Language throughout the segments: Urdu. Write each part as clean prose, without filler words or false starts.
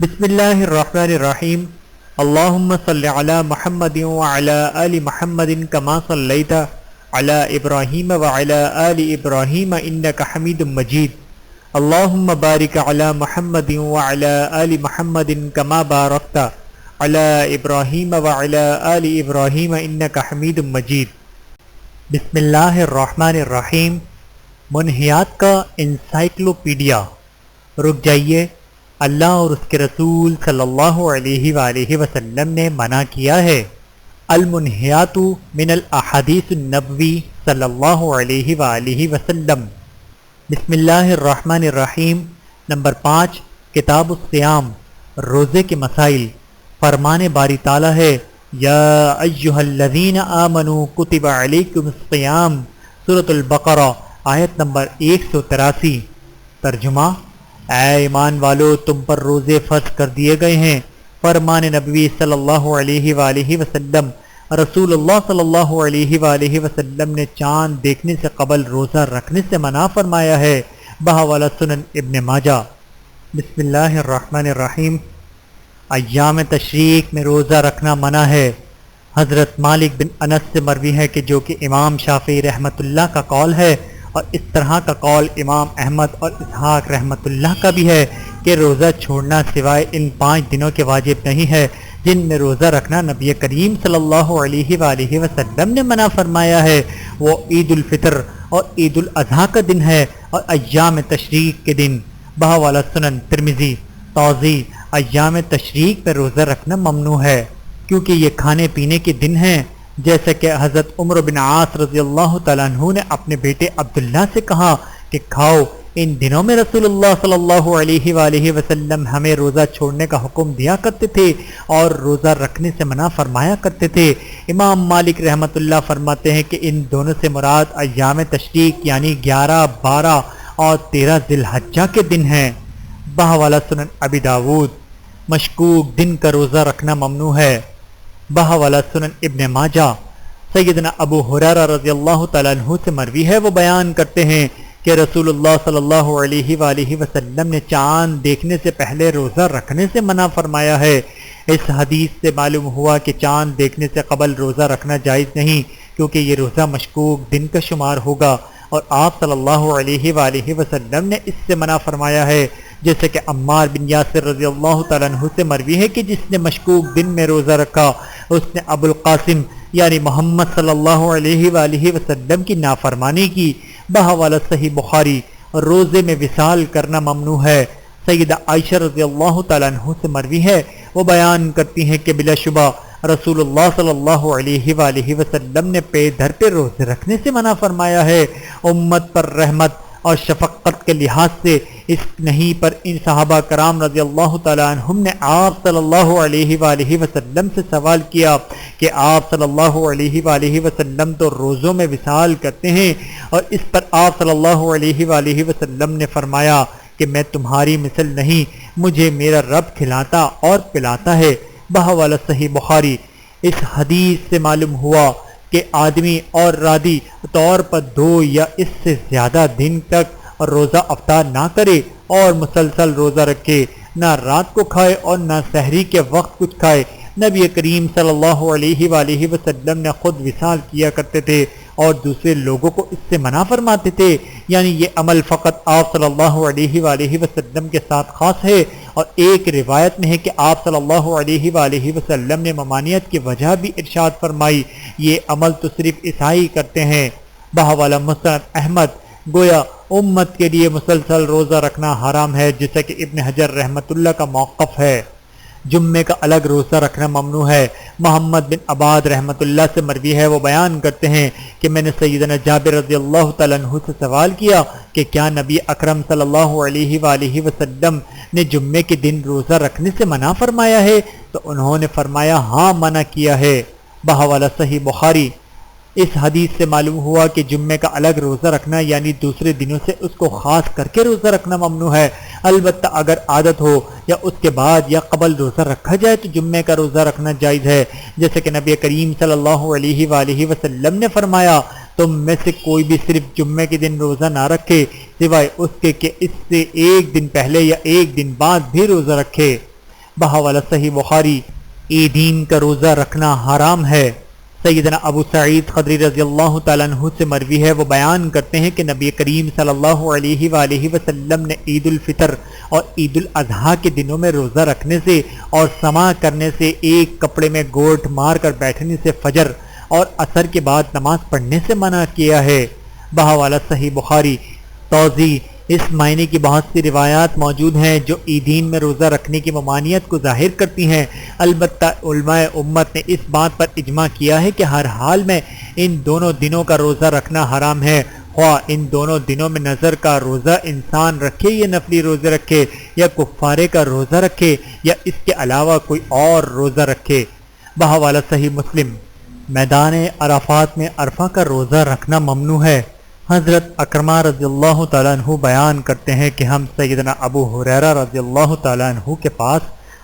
بسم اللہ الرحمن الرحیم اللہم صلی علی محمد وعلی آل محمد کما صلیت علی ابراہیم وعلی آل ابراہیم انک حمید مجید اللہم بارک علی محمد وعلی آل محمد کما بارکت علی ابراہیم وعلی آل ابراہیم انک حمید مجید۔ بسم اللہ الرحمن الرحیم۔ منہیات کا انسائکلوپیڈیا۔ رک جائیے، اللہ اور اس کے رسول صلی اللہ علیہ وآلہ وسلم نے منع کیا ہے۔ المنہیات من الاحادیث النبوی صلی اللہ علیہ وآلہ وسلم۔ بسم اللہ الرحمن الرحیم۔ نمبر 5، کتاب الصیام، روزے کے مسائل۔ فرمان باری تعالیٰ ہے، یا ایہا الذین آمنوا کتب علیکم الصیام، سورۃ البقرہ، آیت نمبر 183۔ ترجمہ: اے ایمان والو، تم پر روزے فرض کر دیے گئے ہیں۔ فرمان نبوی صلی اللہ علیہ وآلہ وسلم۔ رسول اللہ صلی اللہ علیہ وآلہ وسلم نے چاند دیکھنے سے قبل روزہ رکھنے سے منع فرمایا ہے۔ بحوالہ سنن ابن ماجہ۔ بسم اللہ الرحمن الرحیم۔ ایام تشریق میں روزہ رکھنا منع ہے۔ حضرت مالک بن انس سے مروی ہے کہ جو کہ امام شافعی رحمۃ اللہ کا قول ہے، اور اس طرح کا قول امام احمد اور اسحاق رحمۃ اللہ کا بھی ہے کہ روزہ چھوڑنا سوائے ان 5 دنوں کے واجب نہیں ہے جن میں روزہ رکھنا نبی کریم صلی اللہ علیہ وآلہ وسلم نے منع فرمایا ہے۔ وہ عید الفطر اور عید الاضحیٰ کا دن ہے اور ایام تشریق کے دن۔ بحوالہ سنن ترمذی۔ توضیح: ایام تشریق میں روزہ رکھنا ممنوع ہے کیونکہ یہ کھانے پینے کے دن ہیں، جیسا کہ حضرت عمر بن عاص رضی اللہ تعالیٰ عنہ نے اپنے بیٹے عبداللہ سے کہا کہ کھاؤ، ان دنوں میں رسول اللہ صلی اللہ علیہ وآلہ وسلم ہمیں روزہ چھوڑنے کا حکم دیا کرتے تھے اور روزہ رکھنے سے منع فرمایا کرتے تھے۔ امام مالک رحمۃ اللہ فرماتے ہیں کہ ان دونوں سے مراد ایام تشریق یعنی 11، 12 اور 13 ذی الحجہ کے دن ہیں۔ بحوالہ سنن ابی داود۔ مشکوک دن کا روزہ رکھنا ممنوع ہے۔ بحوالہ سنن ابن ماجہ۔ سیدنا ابو ہریرہ رضی اللہ تعالیٰ عنہ سے مروی ہے، وہ بیان کرتے ہیں کہ رسول اللہ صلی اللہ علیہ وآلہ وسلم نے چاند دیکھنے سے پہلے روزہ رکھنے سے منع فرمایا ہے۔ اس حدیث سے معلوم ہوا کہ چاند دیکھنے سے قبل روزہ رکھنا جائز نہیں، کیونکہ یہ روزہ مشکوک دن کا شمار ہوگا، اور آپ صلی اللہ علیہ وآلہ وسلم نے اس سے منع فرمایا ہے، جیسے کہ عمار بن یاسر رضی اللہ تعالیٰ عنہ سے مروی ہے کہ جس نے مشکوک دن میں روزہ رکھا اس نے ابو القاسم یعنی محمد صلی اللہ علیہ وآلہ وسلم کی نافرمانی کی۔ بحوالہ صحیح بخاری۔ روزے میں وصال کرنا ممنوع ہے۔ سیدہ عائشہ رضی اللہ تعالیٰ عنہ سے مروی ہے، وہ بیان کرتی ہیں کہ بلا شبہ رسول اللہ صلی اللہ علیہ وآلہ وسلم نے پے دھر پہ روزے رکھنے سے منع فرمایا ہے۔ امت پر رحمت اور شفقت کے لحاظ سے اس نہیں پر ان صحابہ کرام رضی اللہ تعالیٰ عنہم نے آپ صلی اللہ علیہ وآلہ وسلم سے سوال کیا کہ آپ صلی اللہ علیہ وآلہ وسلم تو روزوں میں وصال کرتے ہیں، اور اس پر آپ صلی اللہ علیہ وآلہ وسلم نے فرمایا کہ میں تمہاری مثل نہیں، مجھے میرا رب کھلاتا اور پلاتا ہے۔ بحوالہ صحیح بخاری۔ اس حدیث سے معلوم ہوا کہ آدمی اور رادی طور پر 2 یا اس سے زیادہ دن تک روزہ افطار نہ کرے اور مسلسل روزہ رکھے، نہ رات کو کھائے اور نہ سحری کے وقت کچھ کھائے۔ نبی کریم صلی اللہ علیہ وآلہ وسلم نے خود وصال کیا کرتے تھے اور دوسرے لوگوں کو اس سے منع فرماتے تھے، یعنی یہ عمل فقط آپ صلی اللہ علیہ وآلہ وسلم کے ساتھ خاص ہے۔ اور ایک روایت میں ہے کہ آپ صلی اللہ علیہ وآلہ وسلم نے ممانعت کی وجہ بھی ارشاد فرمائی، یہ عمل تو صرف عیسائی کرتے ہیں۔ بحوالہ مسند احمد۔ گویا امت کے لیے مسلسل روزہ رکھنا حرام ہے، جیسا کہ ابن حجر رحمۃ اللہ کا موقف ہے۔ جمعے کا الگ روزہ رکھنا ممنوع ہے۔ محمد بن عباد رحمۃ اللہ سے مروی ہے، وہ بیان کرتے ہیں کہ میں نے سیدنا جابر رضی اللہ تعالیٰ عنہ سے سوال کیا کہ کیا نبی اکرم صلی اللہ علیہ وآلہ وسلم نے جمعے کے دن روزہ رکھنے سے منع فرمایا ہے؟ تو انہوں نے فرمایا ہاں، منع کیا ہے۔ بحوالہ صحیح بخاری۔ اس حدیث سے معلوم ہوا کہ جمعے کا الگ روزہ رکھنا یعنی دوسرے دنوں سے اس کو خاص کر کے روزہ رکھنا ممنوع ہے۔ البتہ اگر عادت ہو یا اس کے بعد یا قبل روزہ رکھا جائے تو جمعے کا روزہ رکھنا جائز ہے، جیسے کہ نبی کریم صلی اللہ علیہ وآلہ وسلم نے فرمایا تم میں سے کوئی بھی صرف جمعے کے دن روزہ نہ رکھے سوائے اس کے کہ اس سے ایک دن پہلے یا ایک دن بعد بھی روزہ رکھے۔ بحوالہ صحیح بخاری عیدین کا روزہ رکھنا حرام ہے۔ سیدنا ابو سعید خدری رضی اللہ تعالیٰ عنہ سے مروی ہے، وہ بیان کرتے ہیں کہ نبی کریم صلی اللہ علیہ وآلہ وسلم نے عید الفطر اور عید الاضحیٰ کے دنوں میں روزہ رکھنے سے اور سما کرنے سے، ایک کپڑے میں گوٹ مار کر بیٹھنے سے، فجر اور عصر کے بعد نماز پڑھنے سے منع کیا ہے۔ بحوالہ صحیح بخاری توضیح: اس معنی کی بہت سی روایات موجود ہیں جو عیدین میں روزہ رکھنے کی ممانعت کو ظاہر کرتی ہیں، البتہ علماء امت نے اس بات پر اجماع کیا ہے کہ ہر حال میں ان دونوں دنوں کا روزہ رکھنا حرام ہے، خواہ ان دونوں دنوں میں نظر کا روزہ انسان رکھے یا نفلی روزے رکھے، یا کفارے کا روزہ رکھے، یا اس کے علاوہ کوئی اور روزہ رکھے۔ بحوالہ صحیح مسلم میدان عرفات میں عرفہ کا روزہ رکھنا ممنوع ہے۔ حضرت اکرمہ رضی اللہ تعالیٰ عنہ بیان کرتے ہیں کہ ہم سیدنا ابو ہریرہ رضی اللہ تعالیٰ عنہ کے پاس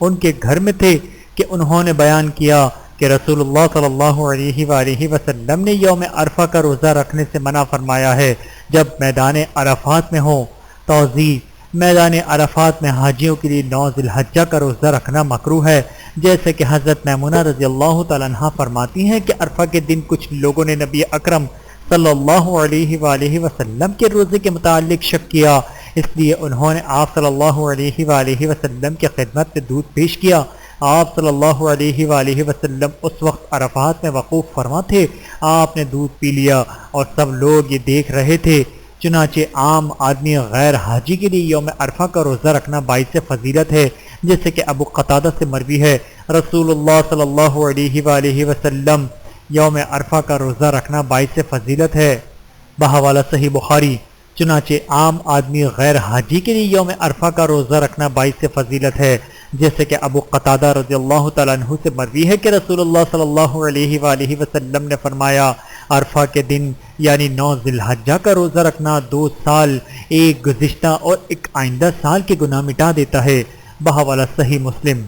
ان کے گھر میں تھے کہ انہوں نے بیان کیا کہ رسول اللہ صلی اللہ علیہ وآلہ وسلم نے یوم عرفہ کا روزہ رکھنے سے منع فرمایا ہے جب میدان عرفات میں ہوں۔ توضیح: میدان عرفات میں حاجیوں کے لیے 9 ذی الحجہ کا روزہ رکھنا مکروہ ہے، جیسے کہ حضرت میمونہ رضی اللہ تعالیٰ عنہ فرماتی ہیں کہ عرفہ کے دن کچھ لوگوں نے نبی اکرم صلی اللہ علیہ وآلہ وسلم کے روزے کے متعلق شک کیا، اس لیے انہوں نے آپ صلی اللہ علیہ وآلہ وسلم کی خدمت میں دودھ پیش کیا۔ آپ صلی اللہ علیہ وآلہ وسلم اس وقت عرفات میں وقوف فرما تھے، آپ نے دودھ پی لیا اور سب لوگ یہ دیکھ رہے تھے۔ چنانچہ عام آدمی غیر حاجی کے لیے یوم عرفہ کا روزہ رکھنا باعث فضیلت ہے، جیسے کہ ابو قتادہ سے مروی ہے، رسول اللہ صلی اللہ علیہ وآلہ وسلم یوم عرفہ کا روزہ رکھنا باعث فضیلت ہے۔ بحوالہ صحیح بخاری چنانچہ عام آدمی غیر حاجی کے لیے یوم عرفہ کا روزہ رکھنا باعث فضیلت ہے، جیسے کہ ابو قتادہ رضی اللہ تعالیٰ عنہ سے مروی ہے کہ رسول اللہ صلی اللہ علیہ وآلہ وسلم نے فرمایا، عرفہ کے دن یعنی 9 ذی الحجہ کا روزہ رکھنا 2 سال، ایک گزشتہ اور ایک آئندہ سال کے گناہ مٹا دیتا ہے۔ بحوالہ صحیح مسلم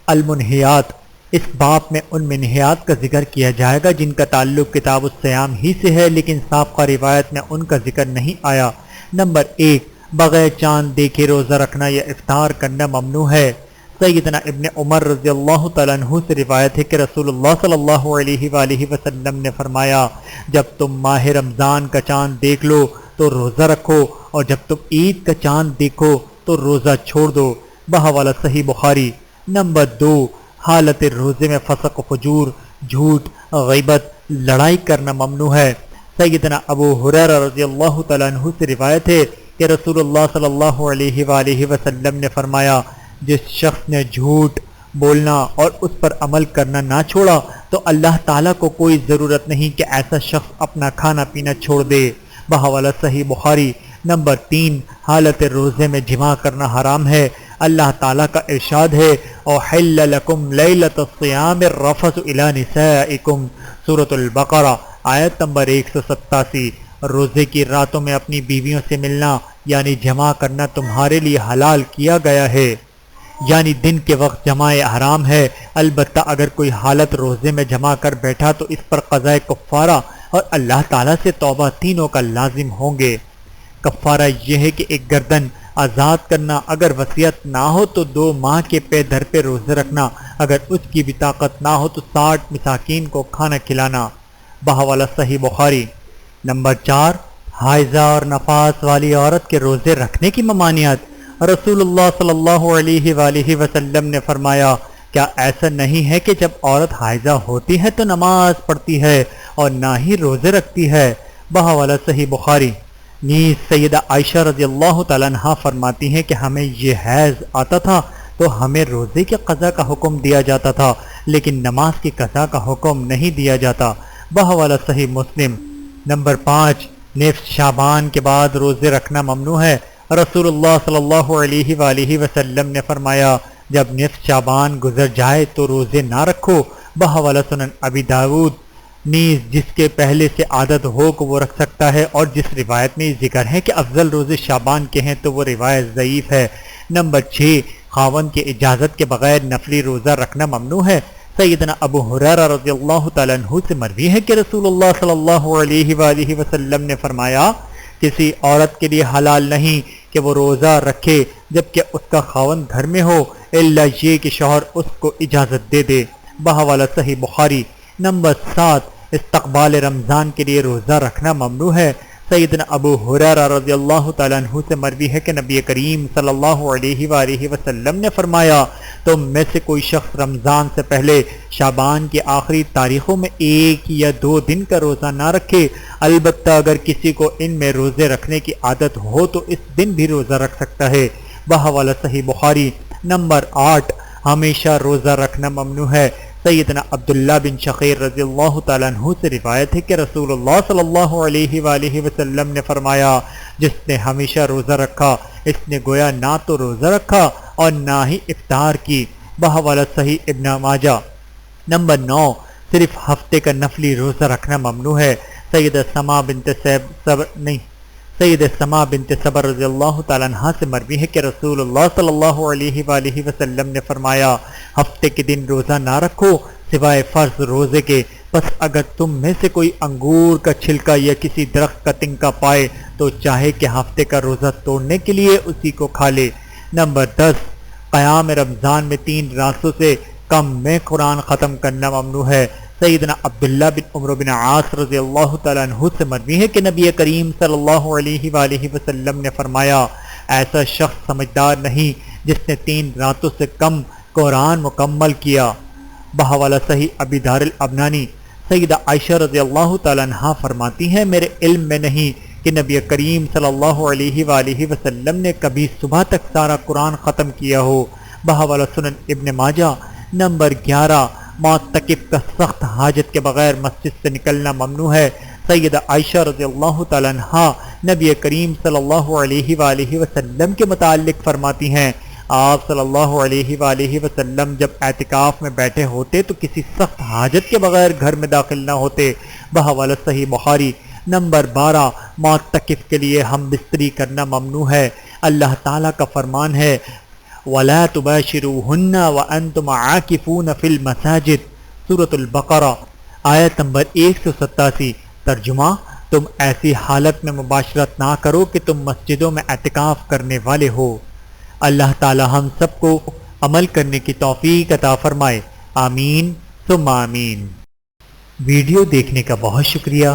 المنہیات، اس باب میں ان منہیات کا ذکر کیا جائے گا جن کا تعلق کتاب الصیام ہی سے ہے، لیکن سابقہ روایت میں ان کا ذکر نہیں آیا۔ نمبر 1، بغیر چاند دیکھے روزہ رکھنا یا افطار کرنا ممنوع ہے۔ سیدنا ابن عمر رضی اللہ تعالیٰ عنہ سے روایت ہے کہ رسول اللہ صلی اللہ علیہ وآلہ وسلم نے فرمایا، جب تم ماہ رمضان کا چاند دیکھ لو تو روزہ رکھو، اور جب تم عید کا چاند دیکھو تو روزہ چھوڑ دو۔ بحوالہ صحیح بخاری۔ نمبر 2، حالت روزے میں فسق و فجور، جھوٹ، غیبت، لڑائی کرنا ممنوع ہے۔ سیدنا ابو ہریرہ رضی اللہ تعالیٰ عنہ سے روایت ہے کہ رسول اللہ صلی اللہ علیہ وآلہ وسلم نے فرمایا، جس شخص نے جھوٹ بولنا اور اس پر عمل کرنا نہ چھوڑا تو اللہ تعالیٰ کو کوئی ضرورت نہیں کہ ایسا شخص اپنا کھانا پینا چھوڑ دے۔ بحوالہ صحیح بخاری۔ نمبر 3، حالت روزے میں جماع کرنا حرام ہے۔ اللہ تعالیٰ کا ارشاد ہے، احل لکم لیلۃ الصیام الرفث الی نسائکم، سورۃ البقرہ آیت نمبر 187۔ روزے کی راتوں میں اپنی بیویوں سے ملنا یعنی جماع کرنا تمہارے لیے حلال کیا گیا ہے، یعنی دن کے وقت جماع حرام ہے، البتہ اگر کوئی حالت روزے میں جمع کر بیٹھا تو اس پر قضاء کفارہ اور اللہ تعالیٰ سے توبہ تینوں کا لازم ہوں گے۔ کفارہ یہ ہے کہ ایک گردن آزاد کرنا، اگر وصیت نہ ہو تو 2 ماہ کے پے در پہ روزے رکھنا، اگر اس کی بھی طاقت نہ ہو تو 60 مساکین کو کھانا کھلانا۔ بحوالہ صحیح بخاری۔ نمبر 4، حائضہ اور نفاس والی عورت کے روزے رکھنے کی ممانعت۔ رسول اللہ صلی اللہ علیہ وآلہ وسلم نے فرمایا، کیا ایسا نہیں ہے کہ جب عورت حائضہ ہوتی ہے تو نماز پڑھتی ہے اور نہ ہی روزے رکھتی ہے؟ بحوالہ صحیح بخاری۔ نیز سیدہ عائشہ رضی اللہ تعالیٰ عنہ فرماتی ہیں کہ ہمیں یہ حیض آتا تھا تو ہمیں روزے کی قضا کا حکم دیا جاتا تھا، لیکن نماز کی قضا کا حکم نہیں دیا جاتا۔ بحوالہ صحیح مسلم۔ نمبر 5، نصف شعبان کے بعد روزے رکھنا ممنوع ہے۔ رسول اللہ صلی اللہ علیہ وآلہ وسلم نے فرمایا، جب نصف شعبان گزر جائے تو روزے نہ رکھو۔ بحوالہ سنن ابی داود۔ نیز جس کے پہلے سے عادت ہو کہ وہ رکھ سکتا ہے، اور جس روایت میں ذکر ہے کہ افضل روزے شعبان کے ہیں تو وہ روایت ضعیف ہے۔ نمبر 6، خاوند کی اجازت کے بغیر نفلی روزہ رکھنا ممنوع ہے۔ سیدنا ابو ہریرہ رضی اللہ تعالیٰ عنہ سے مروی ہے کہ رسول اللہ صلی اللہ علیہ وآلہ وسلم نے فرمایا، کسی عورت کے لیے حلال نہیں کہ وہ روزہ رکھے جبکہ اس کا خاوند گھر میں ہو الا یہ کہ شوہر اس کو اجازت دے دے۔ بحوالہ صحیح بخاری۔ نمبر 7، استقبال رمضان کے لیے روزہ رکھنا ممنوع ہے۔ سیدنا ابو ہریرہ رضی اللہ تعالیٰ عنہ سے مروی ہے کہ نبی کریم صلی اللہ علیہ وآلہ وسلم نے فرمایا، تم میں سے کوئی شخص رمضان سے پہلے شعبان کی آخری تاریخوں میں 1 یا 2 دن کا روزہ نہ رکھے، البتہ اگر کسی کو ان میں روزے رکھنے کی عادت ہو تو اس دن بھی روزہ رکھ سکتا ہے۔ بحوالہ صحیح بخاری۔ نمبر 8، ہمیشہ روزہ رکھنا ممنوع ہے۔ سیدنا عبداللہ بن شقیر رضی اللہ تعالیٰ عنہ سے روایت ہے کہ رسول اللہ صلی اللہ علیہ وآلہ وسلم نے فرمایا، جس نے ہمیشہ روزہ رکھا اس نے گویا نہ تو روزہ رکھا اور نہ ہی افطار کی۔ بحوالہ صحیح ابن ماجہ۔ نمبر 9، صرف ہفتے کا نفلی روزہ رکھنا ممنوع ہے۔ سیدہ سما بنت صبر رضی اللہ تعالیٰ عنہ سے مروی ہے کہ رسول اللہ صلی اللہ علیہ وآلہ وسلم نے فرمایا، ہفتے کے دن روزہ نہ رکھو سوائے فرض روزے کے، پس اگر تم میں سے کوئی انگور کا چھلکا یا کسی درخت کا تنکا پائے تو چاہے کہ ہفتے کا روزہ توڑنے کے لیے اسی کو کھا لے۔ نمبر 10، قیام رمضان میں 3 راتوں سے کم میں قرآن ختم کرنا ممنوع ہے۔ سیدنا عبداللہ بن عمرو بن عاص رضی اللہ تعالیٰ عنہ سے مروی ہے کہ نبی کریم صلی اللہ علیہ وآلہ وسلم نے فرمایا، ایسا شخص سمجھدار نہیں جس نے 3 راتوں سے کم قرآن مکمل کیا۔ بحوالہ صحیح ابی دار الابنانی۔ سیدہ عائشہ رضی اللہ تعالیٰ عنہ فرماتی ہیں، میرے علم میں نہیں کہ نبی کریم صلی اللہ علیہ وآلہ وسلم نے کبھی صبح تک سارا قرآن ختم کیا ہو۔ بحوالہ سنن ابن ماجہ۔ نمبر 11، معتکف کا سخت حاجت کے بغیر مسجد سے نکلنا ممنوع ہے۔ سیدہ عائشہ رضی اللہ تعالیٰ عنہ نبی کریم صلی اللہ علیہ وآلہ وسلم کے متعلق فرماتی ہیں، آپ صلی اللہ علیہ وآلہ وسلم جب اعتکاف میں بیٹھے ہوتے تو کسی سخت حاجت کے بغیر گھر میں داخل نہ ہوتے۔ بحوالہ صحیح بخاری۔ نمبر 12، معتکف کے لیے ہم بستری کرنا ممنوع ہے۔ اللہ تعالیٰ کا فرمان ہے، وَلَا تُبَاشِرُوهُنَّ وَأَنْتُمْ عَاكِفُونَ فِي الْمَسَاجِدِ، سورۃ البقرہ، آیت نمبر 187۔ ترجمہ، تم ایسی حالت میں مباشرت نہ کرو کہ تم مسجدوں میں اعتکاف کرنے والے ہو۔ اللہ تعالی ہم سب کو عمل کرنے کی توفیق عطا فرمائے، آمین ثم آمین۔ ویڈیو دیکھنے کا بہت شکریہ۔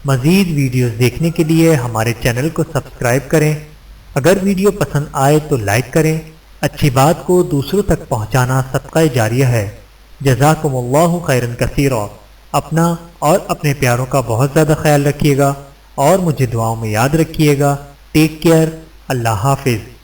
مزید ویڈیوز دیکھنے کے لیے ہمارے چینل کو سبسکرائب کریں۔ اگر ویڈیو پسند آئے تو لائک کریں۔ اچھی بات کو دوسروں تک پہنچانا صدقہ جاریہ ہے۔ جزاکم اللہ خیرا کثیرا۔ اپنا اور اپنے پیاروں کا بہت زیادہ خیال رکھیے گا اور مجھے دعاؤں میں یاد رکھیے گا۔ Take care. اللہ حافظ۔